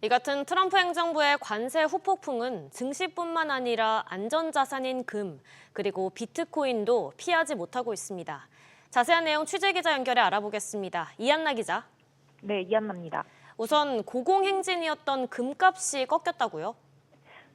이 같은 트럼프 행정부의 관세 후폭풍은 증시뿐만 아니라 안전자산인 금, 그리고 비트코인도 피하지 못하고 있습니다. 자세한 내용 취재기자 연결해 알아보겠습니다. 이한나 기자. 네, 이한나입니다. 우선 고공행진이었던 금값이 꺾였다고요?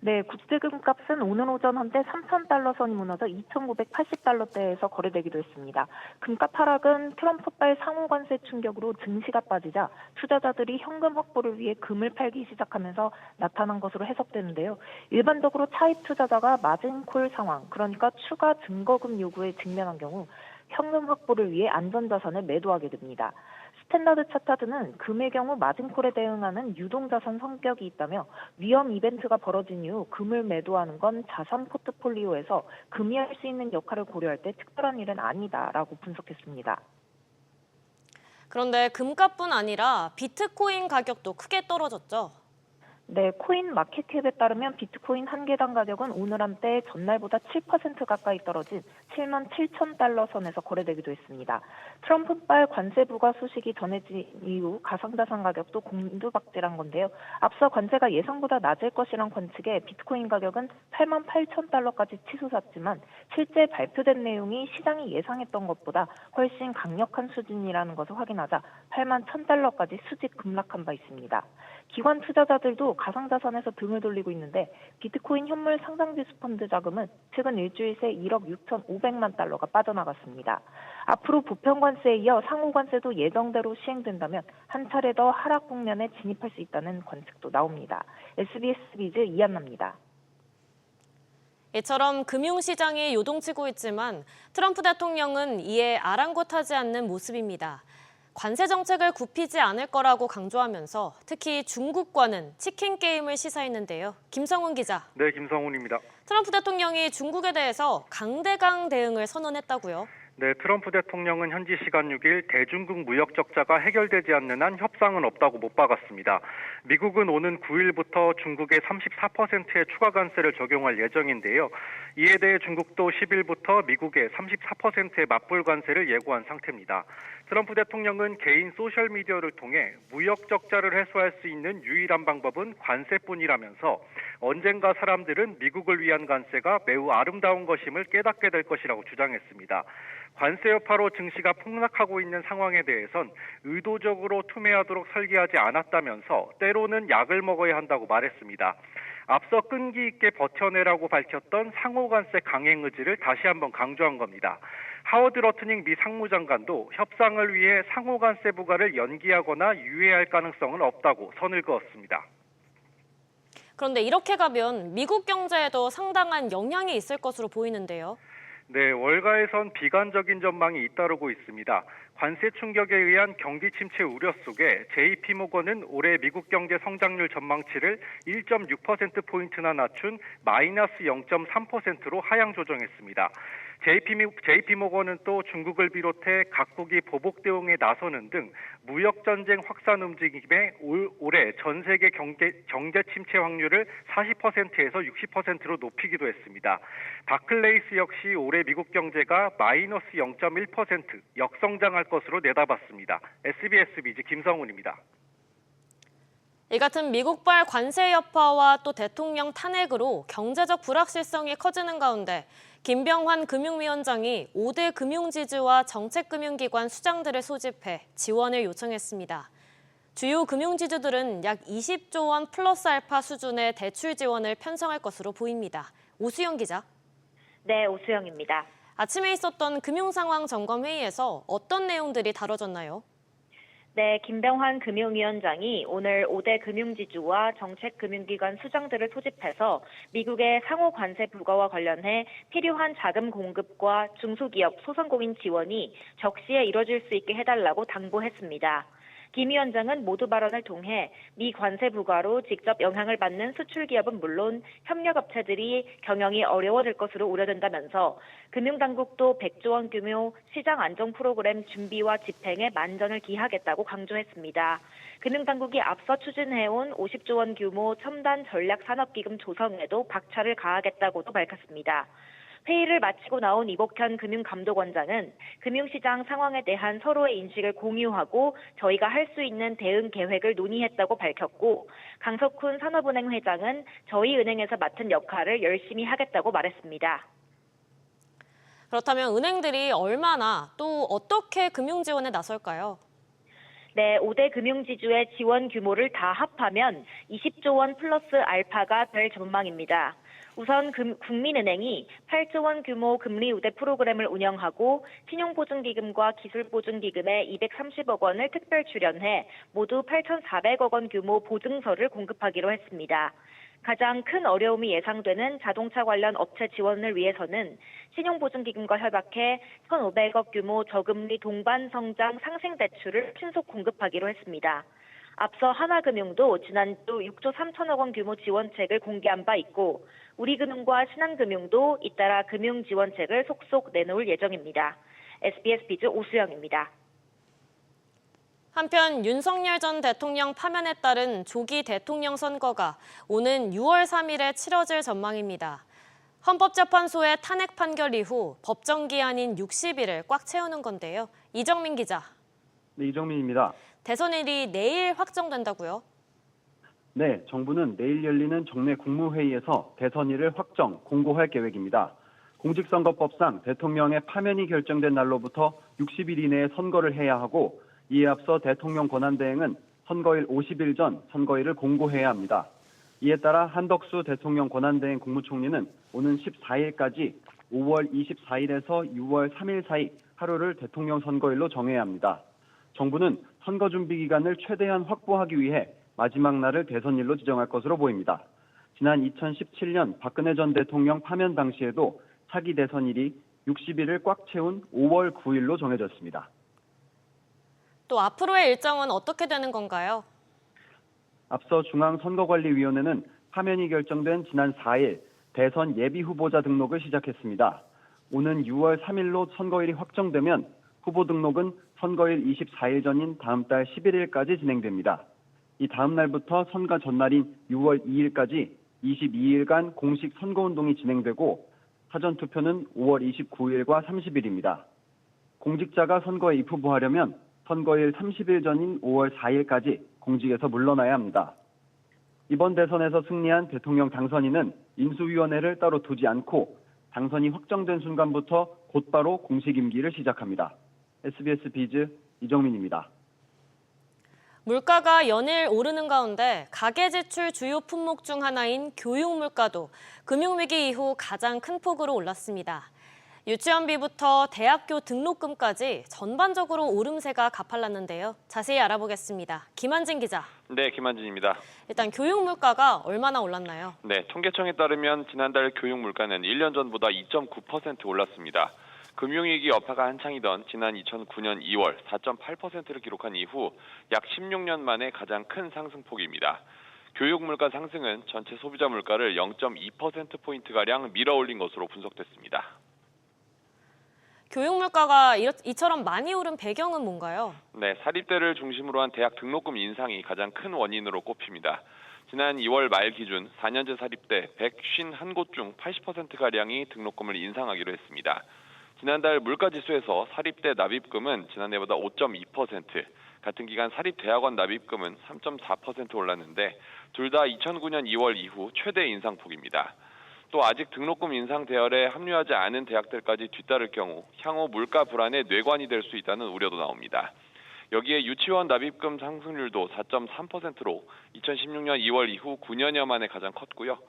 네, 국제금 값은 오늘 오전 한때 3,000달러 선이 무너져 2,980달러대에서 거래되기도 했습니다. 금값 하락은 트럼프발 상호 관세 충격으로 증시가 빠지자 투자자들이 현금 확보를 위해 금을 팔기 시작하면서 나타난 것으로 해석되는데요. 일반적으로 차입 투자자가 마진콜 상황, 그러니까 추가 증거금 요구에 직면한 경우 현금 확보를 위해 안전자산을 매도하게 됩니다. 스탠다드 차타드는 금의 경우 마진콜에 대응하는 유동자산 성격이 있다며 위험 이벤트가 벌어진 이후 금을 매도하는 건 자산 포트폴리오에서 금이 할 수 있는 역할을 고려할 때 특별한 일은 아니다라고 분석했습니다. 그런데 금값뿐 아니라 비트코인 가격도 크게 떨어졌죠. 네, 코인 마켓캡에 따르면 비트코인 한 개당 가격은 오늘 한때 전날보다 7% 가까이 떨어진 77,000달러 선에서 거래되기도 했습니다. 트럼프발 관세 부과 소식이 전해진 이후 가상자산 가격도 곤두박질한 건데요. 앞서 관세가 예상보다 낮을 것이란 관측에 비트코인 가격은 88,000달러까지 치솟았지만 실제 발표된 내용이 시장이 예상했던 것보다 훨씬 강력한 수준이라는 것을 확인하자 81,000달러까지 수직 급락한 바 있습니다. 기관 투자자들도 가상자산에서 등을 돌리고 있는데 비트코인 현물 상장지수 펀드 자금은 최근 일주일 새 1억 6,500만 달러가 빠져나갔습니다. 앞으로 보편관세에 이어 상호관세도 예정대로 시행된다면 한 차례 더 하락 국면에 진입할 수 있다는 관측도 나옵니다. SBS 비즈 이한나입니다. 이처럼 금융시장이 요동치고 있지만 트럼프 대통령은 이에 아랑곳하지 않는 모습입니다. 관세 정책을 굽히지 않을 거라고 강조하면서 특히 중국과는 치킨 게임을 시사했는데요. 김성훈 기자. 네, 김성훈입니다. 트럼프 대통령이 중국에 대해서 강대강 대응을 선언했다고요? 네, 트럼프 대통령은 현지 시간 6일 대중국 무역 적자가 해결되지 않는 한 협상은 없다고 못 박았습니다. 미국은 오는 9일부터 중국에 34%의 추가 관세를 적용할 예정인데요. 이에 대해 중국도 10일부터 미국에 34%의 맞불 관세를 예고한 상태입니다. 트럼프 대통령은 개인 소셜미디어를 통해 무역 적자를 해소할 수 있는 유일한 방법은 관세뿐이라면서 언젠가 사람들은 미국을 위한 관세가 매우 아름다운 것임을 깨닫게 될 것이라고 주장했습니다. 관세 여파로 증시가 폭락하고 있는 상황에 대해선 의도적으로 투매하도록 설계하지 않았다면서 때로는 약을 먹어야 한다고 말했습니다. 앞서 끈기 있게 버텨내라고 밝혔던 상호관세 강행 의지를 다시 한번 강조한 겁니다. 하워드 러트닝 미 상무장관도 협상을 위해 상호관세 부과를 연기하거나 유예할 가능성은 없다고 선을 그었습니다. 그런데 이렇게 가면 미국 경제에도 상당한 영향이 있을 것으로 보이는데요. 네, 월가에선 비관적인 전망이 잇따르고 있습니다. 관세 충격에 의한 경기 침체 우려 속에 JP모건은 올해 미국 경제 성장률 전망치를 1.6%포인트나 낮춘 마이너스 0.3%로 하향 조정했습니다. JP모건은 또 중국을 비롯해 각국이 보복 대응에 나서는 등 무역전쟁 확산 움직임에 올해 전 세계 경제 침체 확률을 40%에서 60%로 높이기도 했습니다. 바클레이스 역시 올해 미국 경제가 마이너스 0.1% 역성장할 것으로 내다봤습니다. SBS 비즈 김성훈입니다. 이 같은 미국발 관세 여파와 또 대통령 탄핵으로 경제적 불확실성이 커지는 가운데 김병환 금융위원장이 5대 금융지주와 정책금융기관 수장들을 소집해 지원을 요청했습니다. 주요 금융지주들은 약 20조 원 플러스 알파 수준의 대출 지원을 편성할 것으로 보입니다. 오수영 기자. 네, 오수영입니다. 아침에 있었던 금융상황 점검 회의에서 어떤 내용들이 다뤄졌나요? 네, 김병환 금융위원장이 오늘 5대 금융지주와 정책금융기관 수장들을 소집해서 미국의 상호 관세 부과와 관련해 필요한 자금 공급과 중소기업, 소상공인 지원이 적시에 이뤄질 수 있게 해달라고 당부했습니다. 김 위원장은 모두 발언을 통해 미 관세 부과로 직접 영향을 받는 수출기업은 물론 협력업체들이 경영이 어려워질 것으로 우려된다면서 금융당국도 100조 원 규모 시장 안정 프로그램 준비와 집행에 만전을 기하겠다고 강조했습니다. 금융당국이 앞서 추진해온 50조 원 규모 첨단 전략산업기금 조성에도 박차를 가하겠다고도 밝혔습니다. 회의를 마치고 나온 이복현 금융감독원장은 금융시장 상황에 대한 서로의 인식을 공유하고 저희가 할 수 있는 대응 계획을 논의했다고 밝혔고, 강석훈 산업은행 회장은 저희 은행에서 맡은 역할을 열심히 하겠다고 말했습니다. 그렇다면 은행들이 얼마나 또 어떻게 금융 지원에 나설까요? 네, 5대 금융지주의 지원 규모를 다 합하면 20조 원 플러스 알파가 될 전망입니다. 우선 국민은행이 8조 원 규모 금리 우대 프로그램을 운영하고 신용보증기금과 기술보증기금에 230억 원을 특별 출연해 모두 8,400억 원 규모 보증서를 공급하기로 했습니다. 가장 큰 어려움이 예상되는 자동차 관련 업체 지원을 위해서는 신용보증기금과 협약해 1,500억 규모 저금리 동반성장 상생대출을 신속 공급하기로 했습니다. 앞서 하나금융도 지난주 6조 3천억 원 규모 지원책을 공개한 바 있고, 우리금융과 신한금융도 잇따라 금융지원책을 속속 내놓을 예정입니다. SBS 비즈 오수영입니다. 한편 윤석열 전 대통령 파면에 따른 조기 대통령 선거가 오는 6월 3일에 치러질 전망입니다. 헌법재판소의 탄핵 판결 이후 법정 기한인 60일을 꽉 채우는 건데요. 이정민 기자. 네, 이정민입니다. 대선일이 내일 확정된다고요? 네, 정부는 내일 열리는 정례 국무회의에서 대선일을 확정, 공고할 계획입니다. 공직선거법상 대통령의 파면이 결정된 날로부터 60일 이내에 선거를 해야 하고, 이에 앞서 대통령 권한대행은 선거일 50일 전 선거일을 공고해야 합니다. 이에 따라 한덕수 대통령 권한대행 국무총리는 오는 14일까지 5월 24일에서 6월 3일 사이 하루를 대통령 선거일로 정해야 합니다. 정부는 선거 준비 기간을 최대한 확보하기 위해 마지막 날을 대선일로 지정할 것으로 보입니다. 지난 2017년 박근혜 전 대통령 파면 당시에도 차기 대선일이 60일을 꽉 채운 5월 9일로 정해졌습니다. 또 앞으로의 일정은 어떻게 되는 건가요? 앞서 중앙선거관리위원회는 파면이 결정된 지난 4일 대선 예비후보자 등록을 시작했습니다. 오는 6월 3일로 선거일이 확정되면 후보 등록은 선거일 24일 전인 다음 달 11일까지 진행됩니다. 이 다음 날부터 선거 전날인 6월 2일까지 22일간 공식 선거운동이 진행되고, 사전투표는 5월 29일과 30일입니다. 공직자가 선거에 입후보하려면 선거일 30일 전인 5월 4일까지 공직에서 물러나야 합니다. 이번 대선에서 승리한 대통령 당선인은 인수위원회를 따로 두지 않고 당선이 확정된 순간부터 곧바로 공식 임기를 시작합니다. SBS 비즈 이정민입니다. 물가가 연일 오르는 가운데 가계 지출 주요 품목 중 하나인 교육 물가도 금융위기 이후 가장 큰 폭으로 올랐습니다. 유치원비부터 대학교 등록금까지 전반적으로 오름세가 가팔랐는데요. 자세히 알아보겠습니다. 김한진 기자. 네, 김한진입니다. 일단 교육 물가가 얼마나 올랐나요? 네, 통계청에 따르면 지난달 교육 물가는 1년 전보다 2.9% 올랐습니다. 금융위기 여파가 한창이던 지난 2009년 2월 4.8%를 기록한 이후 약 16년 만에 가장 큰 상승폭입니다. 교육 물가 상승은 전체 소비자 물가를 0.2%포인트가량 밀어올린 것으로 분석됐습니다. 교육 물가가 이처럼 많이 오른 배경은 뭔가요? 네, 사립대를 중심으로 한 대학 등록금 인상이 가장 큰 원인으로 꼽힙니다. 지난 2월 말 기준 4년제 사립대 151곳 중 80%가량이 등록금을 인상하기로 했습니다. 지난달 물가지수에서 사립대 납입금은 지난해보다 5.2%, 같은 기간 사립대학원 납입금은 3.4% 올랐는데 둘 다 2009년 2월 이후 최대 인상폭입니다. 또 아직 등록금 인상 대열에 합류하지 않은 대학들까지 뒤따를 경우 향후 물가 불안의 뇌관이 될 수 있다는 우려도 나옵니다. 여기에 유치원 납입금 상승률도 4.3%로 2016년 2월 이후 9년여 만에 가장 컸고요.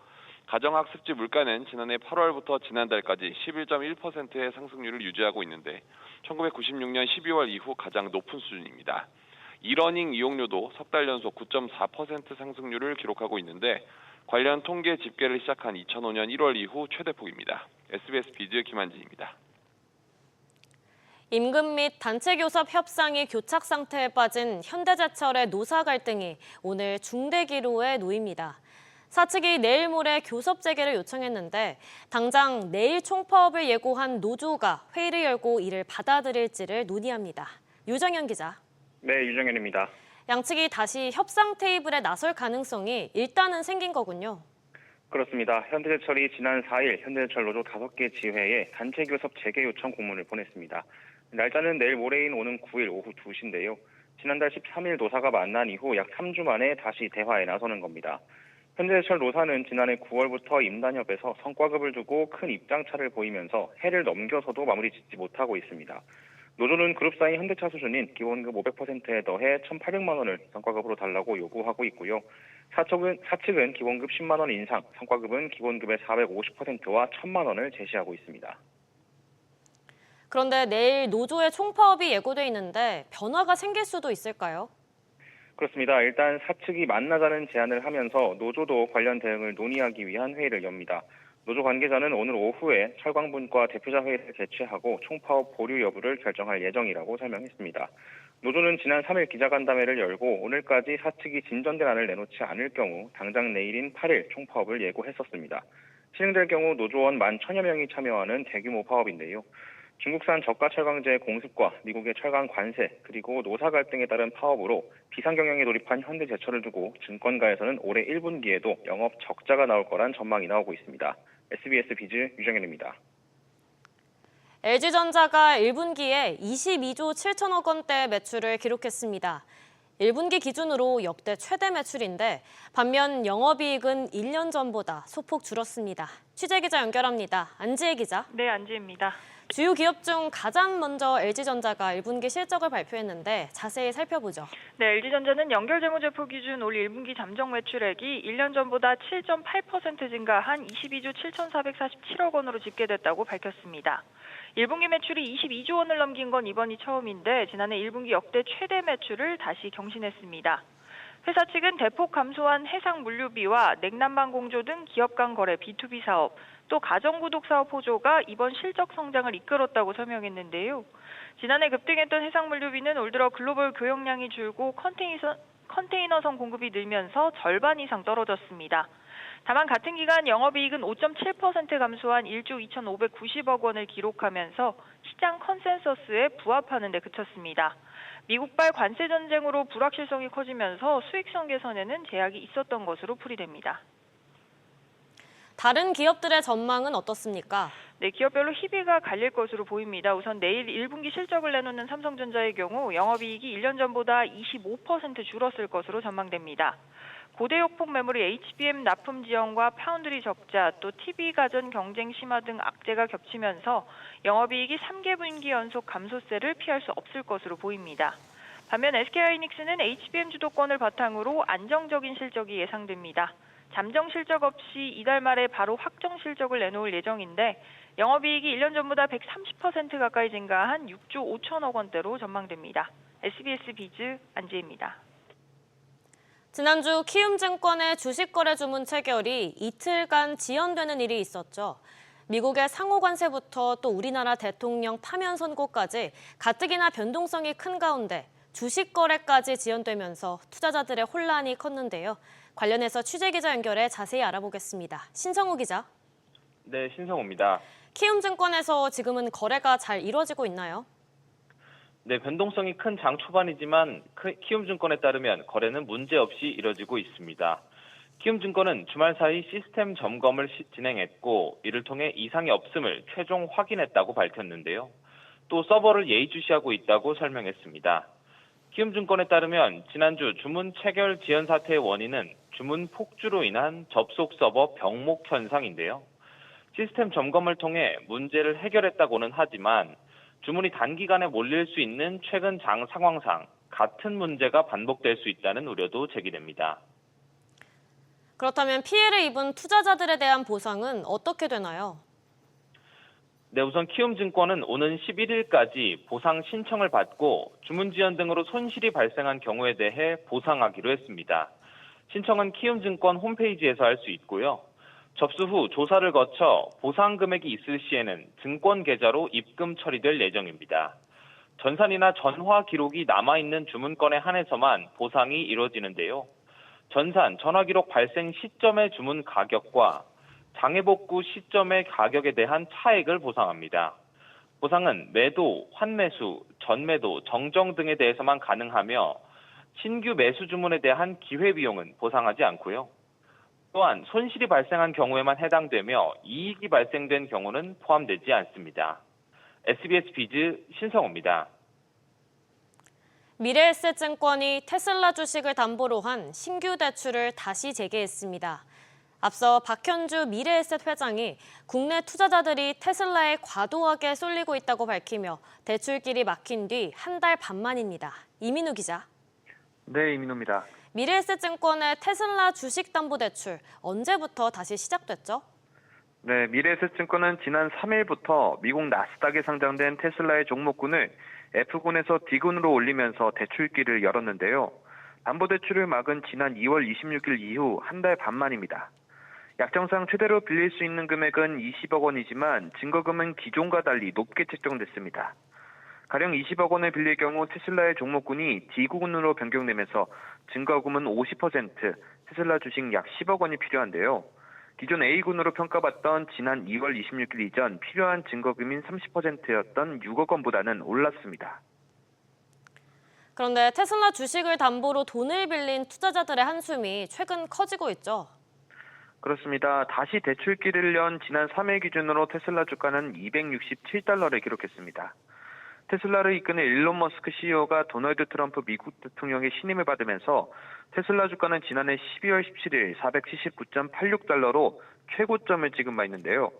가정학습지 물가는 지난해 8월부터 지난달까지 11.1%의 상승률을 유지하고 있는데 1996년 12월 이후 가장 높은 수준입니다. 이러닝 이용료도 석 달 연속 9.4% 상승률을 기록하고 있는데 관련 통계 집계를 시작한 2005년 1월 이후 최대폭입니다. SBS 비즈 김한진입니다. 임금 및 단체교섭 협상이 교착 상태에 빠진 현대제철의 노사 갈등이 오늘 중대기로에 놓입니다. 사측이 내일 모레 교섭 재개를 요청했는데 당장 내일 총파업을 예고한 노조가 회의를 열고 이를 받아들일지를 논의합니다. 유정현 기자. 네, 유정현입니다. 양측이 다시 협상 테이블에 나설 가능성이 일단은 생긴 거군요. 그렇습니다. 현대제철이 지난 4일 현대제철 노조 5개 지회에 단체 교섭 재개 요청 공문을 보냈습니다. 날짜는 내일 모레인 오는 9일 오후 2시인데요. 지난달 13일 노사가 만난 이후 약 3주 만에 다시 대화에 나서는 겁니다. 현대제철 노사는 지난해 9월부터 임단협에서 성과급을 두고 큰 입장차를 보이면서 해를 넘겨서도 마무리 짓지 못하고 있습니다. 노조는 그룹사인 현대차 수준인 기본급 500%에 더해 1,800만 원을 성과급으로 달라고 요구하고 있고요. 사측은 기본급 10만 원 인상, 성과급은 기본급의 450%와 1,000만 원을 제시하고 있습니다. 그런데 내일 노조의 총파업이 예고돼 있는데 변화가 생길 수도 있을까요? 그렇습니다. 일단 사측이 만나자는 제안을 하면서 노조도 관련 대응을 논의하기 위한 회의를 엽니다. 노조 관계자는 오늘 오후에 철강분과 대표자 회의를 개최하고 총파업 보류 여부를 결정할 예정이라고 설명했습니다. 노조는 지난 3일 기자간담회를 열고 오늘까지 사측이 진전된 안을 내놓지 않을 경우 당장 내일인 8일 총파업을 예고했었습니다. 실행될 경우 노조원 11,000여 명이 참여하는 대규모 파업인데요. 중국산 저가 철강제의 공습과 미국의 철강 관세 그리고 노사 갈등에 따른 파업으로 비상경영에 돌입한 현대제철을 두고 증권가에서는 올해 1분기에도 영업 적자가 나올 거란 전망이 나오고 있습니다. SBS 비즈 유정현입니다. LG전자가 1분기에 22조 7천억 원대 매출을 기록했습니다. 1분기 기준으로 역대 최대 매출인데 반면 영업이익은 1년 전보다 소폭 줄었습니다. 취재기자 연결합니다. 안지혜 기자. 네, 안지혜입니다. 주요 기업 중 가장 먼저 LG전자가 1분기 실적을 발표했는데 자세히 살펴보죠. 네, LG전자는 연결재무제표 기준 올 1분기 잠정 매출액이 1년 전보다 7.8% 증가한 22조 7,447억 원으로 집계됐다고 밝혔습니다. 1분기 매출이 22조 원을 넘긴 건 이번이 처음인데 지난해 1분기 역대 최대 매출을 다시 경신했습니다. 회사 측은 대폭 감소한 해상 물류비와 냉난방 공조 등 기업 간 거래 B2B 사업, 또 가정구독 사업 호조가 이번 실적 성장을 이끌었다고 설명했는데요. 지난해 급등했던 해상 물류비는 올 들어 글로벌 교역량이 줄고 컨테이너선 공급이 늘면서 절반 이상 떨어졌습니다. 다만 같은 기간 영업이익은 5.7% 감소한 1조 2,590억 원을 기록하면서 시장 컨센서스에 부합하는 데 그쳤습니다. 미국발 관세 전쟁으로 불확실성이 커지면서 수익성 개선에는 제약이 있었던 것으로 풀이됩니다. 다른 기업들의 전망은 어떻습니까? 네, 기업별로 희비가 갈릴 것으로 보입니다. 우선 내일 1분기 실적을 내놓는 삼성전자의 경우 영업이익이 1년 전보다 25% 줄었을 것으로 전망됩니다. 고대역폭 메모리 HBM 납품 지연과 파운드리 적자, 또 TV 가전 경쟁 심화 등 악재가 겹치면서 영업이익이 3개 분기 연속 감소세를 피할 수 없을 것으로 보입니다. 반면 SK하이닉스는 HBM 주도권을 바탕으로 안정적인 실적이 예상됩니다. 잠정 실적 없이 이달 말에 바로 확정 실적을 내놓을 예정인데 영업이익이 1년 전보다 130% 가까이 증가한 6조 5천억 원대로 전망됩니다. SBS 비즈 안지혜입니다. 지난주 키움증권의 주식거래 주문 체결이 이틀간 지연되는 일이 있었죠. 미국의 상호관세부터 또 우리나라 대통령 파면 선고까지 가뜩이나 변동성이 큰 가운데 주식거래까지 지연되면서 투자자들의 혼란이 컸는데요. 관련해서 취재기자 연결해 자세히 알아보겠습니다. 신성우 기자. 네, 신성우입니다. 키움증권에서 지금은 거래가 잘 이루어지고 있나요? 네, 변동성이 큰 장 초반이지만 키움증권에 따르면 거래는 문제없이 이뤄지고 있습니다. 키움증권은 주말 사이 시스템 점검을 진행했고 이를 통해 이상이 없음을 최종 확인했다고 밝혔는데요. 또 서버를 예의주시하고 있다고 설명했습니다. 키움증권에 따르면 지난주 주문 체결 지연 사태의 원인은 주문 폭주로 인한 접속 서버 병목 현상인데요. 시스템 점검을 통해 문제를 해결했다고는 하지만 주문이 단기간에 몰릴 수 있는 최근 장 상황상 같은 문제가 반복될 수 있다는 우려도 제기됩니다. 그렇다면 피해를 입은 투자자들에 대한 보상은 어떻게 되나요? 네, 우선 키움증권은 오는 11일까지 보상 신청을 받고 주문 지연 등으로 손실이 발생한 경우에 대해 보상하기로 했습니다. 신청은 키움증권 홈페이지에서 할 수 있고요. 접수 후 조사를 거쳐 보상 금액이 있을 시에는 증권 계좌로 입금 처리될 예정입니다. 전산이나 전화 기록이 남아있는 주문건에 한해서만 보상이 이루어지는데요. 전산, 전화 기록 발생 시점의 주문 가격과 장애 복구 시점의 가격에 대한 차액을 보상합니다. 보상은 매도, 환매수, 전매도, 정정 등에 대해서만 가능하며 신규 매수 주문에 대한 기회비용은 보상하지 않고요. 또한 손실이 발생한 경우에만 해당되며 이익이 발생된 경우는 포함되지 않습니다. SBS 비즈 신성호입니다. 미래에셋증권이 테슬라 주식을 담보로 한 신규 대출을 다시 재개했습니다. 앞서 박현주 미래에셋 회장이 국내 투자자들이 테슬라에 과도하게 쏠리고 있다고 밝히며 대출길이 막힌 뒤 한 달 반 만입니다. 이민우 기자. 네, 이민우입니다. 미래에셋증권의 테슬라 주식담보대출 언제부터 다시 시작됐죠? 네, 미래에셋증권은 지난 3일부터 미국 나스닥에 상장된 테슬라의 종목군을 F군에서 D군으로 올리면서 대출길을 열었는데요. 담보대출을 막은 지난 2월 26일 이후 한 달 반 만입니다. 약정상 최대로 빌릴 수 있는 금액은 20억 원이지만 증거금은 기존과 달리 높게 책정됐습니다. 가령 20억 원을 빌릴 경우 테슬라의 종목군이 D군으로 변경되면서 증거금은 50%, 테슬라 주식 약 10억 원이 필요한데요. 기존 A군으로 평가받던 지난 2월 26일 이전 필요한 증거금인 30%였던 6억 원보다는 올랐습니다. 그런데 테슬라 주식을 담보로 돈을 빌린 투자자들의 한숨이 최근 커지고 있죠. 그렇습니다. 다시 대출길을 연 지난 3일 기준으로 테슬라 주가는 267달러를 기록했습니다. 테슬라를 이끄는 일론 머스크 CEO가 도널드 트럼프 미국 대통령의 신임을 받으면서 테슬라 주가는 지난해 12월 17일 479.86달러로 최고점을 찍은 바 있는데요.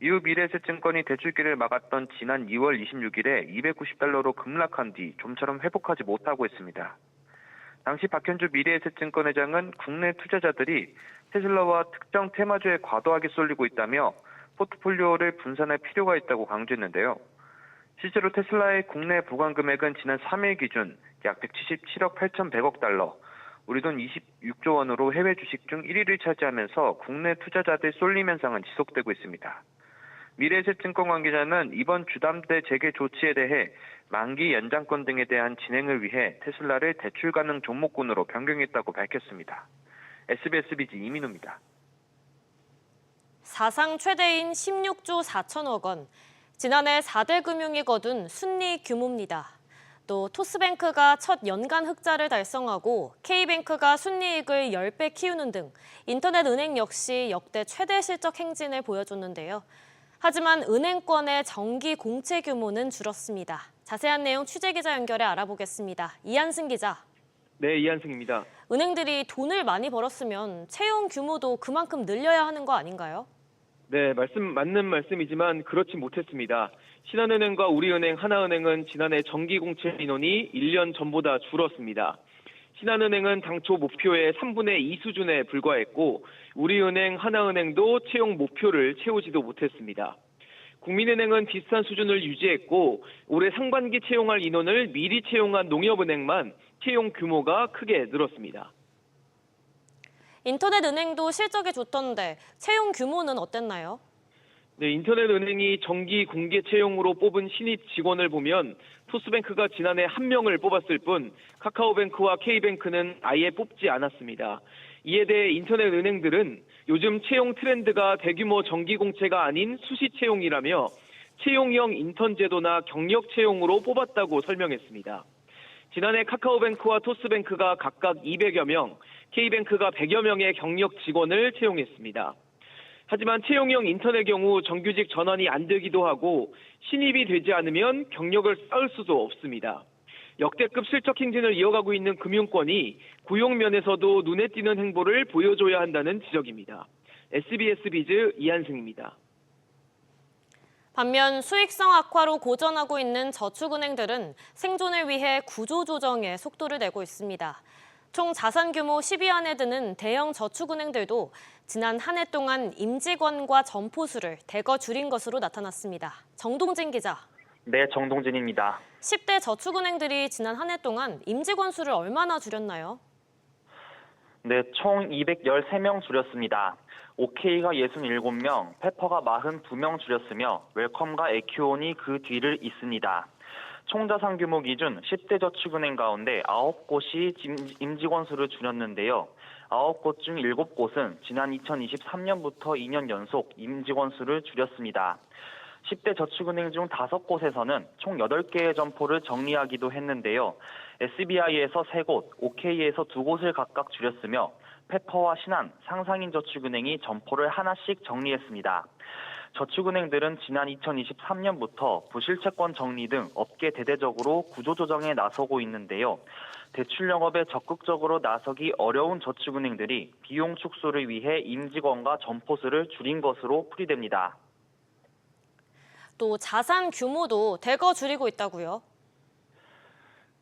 이후 미래에셋증권이 대출길을 막았던 지난 2월 26일에 290달러로 급락한 뒤 좀처럼 회복하지 못하고 있습니다. 당시 박현주 미래에셋증권 회장은 국내 투자자들이 테슬라와 특정 테마주에 과도하게 쏠리고 있다며 포트폴리오를 분산할 필요가 있다고 강조했는데요. 실제로 테슬라의 국내 보관 금액은 지난 3일 기준 약 177억 8,100억 달러, 우리 돈 26조 원으로 해외 주식 중 1위를 차지하면서 국내 투자자들 쏠림 현상은 지속되고 있습니다. 미래에셋증권 관계자는 이번 주담대 재개 조치에 대해 만기 연장권 등에 대한 진행을 위해 테슬라를 대출 가능 종목군으로 변경했다고 밝혔습니다. SBS 비즈 이민우입니다. 사상 최대인 16조 4천억 원. 지난해 4대 금융이 거둔 순리 규모입니다. 또 토스뱅크가 첫 연간 흑자를 달성하고 K뱅크가 순이익을 10배 키우는 등 인터넷 은행 역시 역대 최대 실적 행진을 보여줬는데요. 하지만 은행권의 정기 공채 규모는 줄었습니다. 자세한 내용 취재기자 연결해 알아보겠습니다. 이한승 기자. 네, 이한승입니다. 은행들이 돈을 많이 벌었으면 채용 규모도 그만큼 늘려야 하는 거 아닌가요? 네, 맞는 말씀이지만 그렇지 못했습니다. 신한은행과 우리은행, 하나은행은 지난해 정기 공채 인원이 1년 전보다 줄었습니다. 신한은행은 당초 목표의 3분의 2 수준에 불과했고 우리은행, 하나은행도 채용 목표를 채우지도 못했습니다. 국민은행은 비슷한 수준을 유지했고 올해 상반기 채용할 인원을 미리 채용한 농협은행만 채용 규모가 크게 늘었습니다. 인터넷 은행도 실적이 좋던데 채용 규모는 어땠나요? 네, 인터넷 은행이 정기 공개 채용으로 뽑은 신입 직원을 보면 토스뱅크가 지난해 1명을 뽑았을 뿐 카카오뱅크와 K뱅크는 아예 뽑지 않았습니다. 이에 대해 인터넷 은행들은 요즘 채용 트렌드가 대규모 정기 공채가 아닌 수시 채용이라며 채용형 인턴 제도나 경력 채용으로 뽑았다고 설명했습니다. 지난해 카카오뱅크와 토스뱅크가 각각 200여 명, K뱅크가 100여 명의 경력 직원을 채용했습니다. 하지만 채용형 인턴의 경우 정규직 전환이 안 되기도 하고 신입이 되지 않으면 경력을 쌓을 수도 없습니다. 역대급 실적 행진을 이어가고 있는 금융권이 고용 면에서도 눈에 띄는 행보를 보여줘야 한다는 지적입니다. SBS 비즈 이한승입니다. 반면 수익성 악화로 고전하고 있는 저축은행들은 생존을 위해 구조조정에 속도를 내고 있습니다. 총 자산 규모 10위 안에 드는 대형 저축은행들도 지난 한 해 동안 임직원과 점포 수를 대거 줄인 것으로 나타났습니다. 정동진 기자. 네, 정동진입니다. 10대 저축은행들이 지난 한 해 동안 임직원 수를 얼마나 줄였나요? 네, 총 213명 줄였습니다. OK가 67명, 페퍼가 42명 줄였으며 웰컴과 에큐온이 그 뒤를 잇습니다. 총자산 규모 기준 10대 저축은행 가운데 9곳이 임직원 수를 줄였는데요. 9곳 중 7곳은 지난 2023년부터 2년 연속 임직원 수를 줄였습니다. 10대 저축은행 중 5곳에서는 총 8개의 점포를 정리하기도 했는데요. SBI에서 3곳, OK에서 2곳을 각각 줄였으며 페퍼와 신한, 상상인저축은행이 점포를 하나씩 정리했습니다. 저축은행들은 지난 2023년부터 부실채권 정리 등 업계 대대적으로 구조조정에 나서고 있는데요. 대출 영업에 적극적으로 나서기 어려운 저축은행들이 비용 축소를 위해 임직원과 점포수를 줄인 것으로 풀이됩니다. 또 자산 규모도 대거 줄이고 있다고요.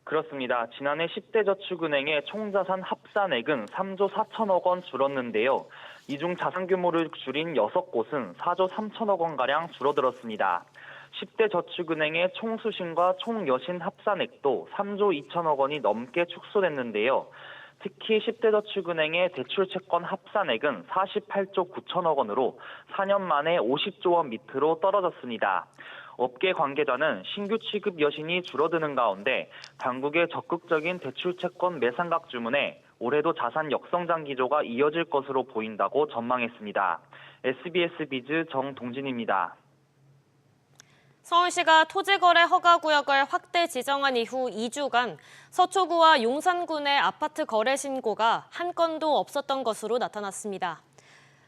그렇습니다. 지난해 10대 저축은행의 총자산 합산액은 3조 4천억 원 줄었는데요. 이 중 자산 규모를 줄인 6곳은 4조 3천억 원가량 줄어들었습니다. 10대 저축은행의 총수신과 총여신 합산액도 3조 2천억 원이 넘게 축소됐는데요. 특히 10대 저축은행의 대출채권 합산액은 48조 9천억 원으로 4년 만에 50조 원 밑으로 떨어졌습니다. 업계 관계자는 신규 취급 여신이 줄어드는 가운데 당국의 적극적인 대출채권 매상각 주문에 올해도 자산 역성장 기조가 이어질 것으로 보인다고 전망했습니다. SBS 비즈 정동진입니다. 서울시가 토지거래 허가구역을 확대 지정한 이후 2주간 서초구와 용산군의 아파트 거래 신고가 한 건도 없었던 것으로 나타났습니다.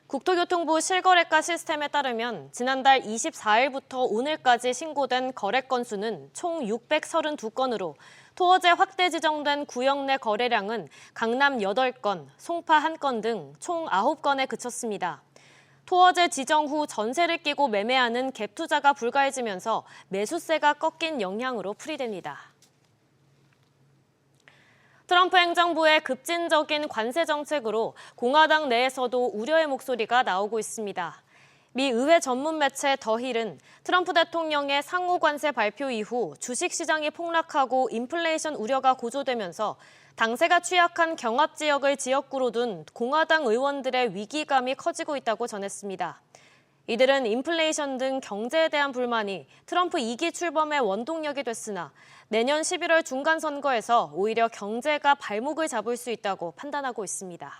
국토교통부 실거래가 시스템에 따르면 지난달 24일부터 오늘까지 신고된 거래 건수는 총 632건으로 토어제 확대 지정된 구역 내 거래량은 강남 8건, 송파 1건 등 총 9건에 그쳤습니다. 토어제 지정 후 전세를 끼고 매매하는 갭 투자가 불가해지면서 매수세가 꺾인 영향으로 풀이됩니다. 트럼프 행정부의 급진적인 관세 정책으로 공화당 내에서도 우려의 목소리가 나오고 있습니다. 미 의회 전문 매체 더힐은 트럼프 대통령의 상호 관세 발표 이후 주식시장이 폭락하고 인플레이션 우려가 고조되면서 당세가 취약한 경합 지역을 지역구로 둔 공화당 의원들의 위기감이 커지고 있다고 전했습니다. 이들은 인플레이션 등 경제에 대한 불만이 트럼프 2기 출범의 원동력이 됐으나 내년 11월 중간선거에서 오히려 경제가 발목을 잡을 수 있다고 판단하고 있습니다.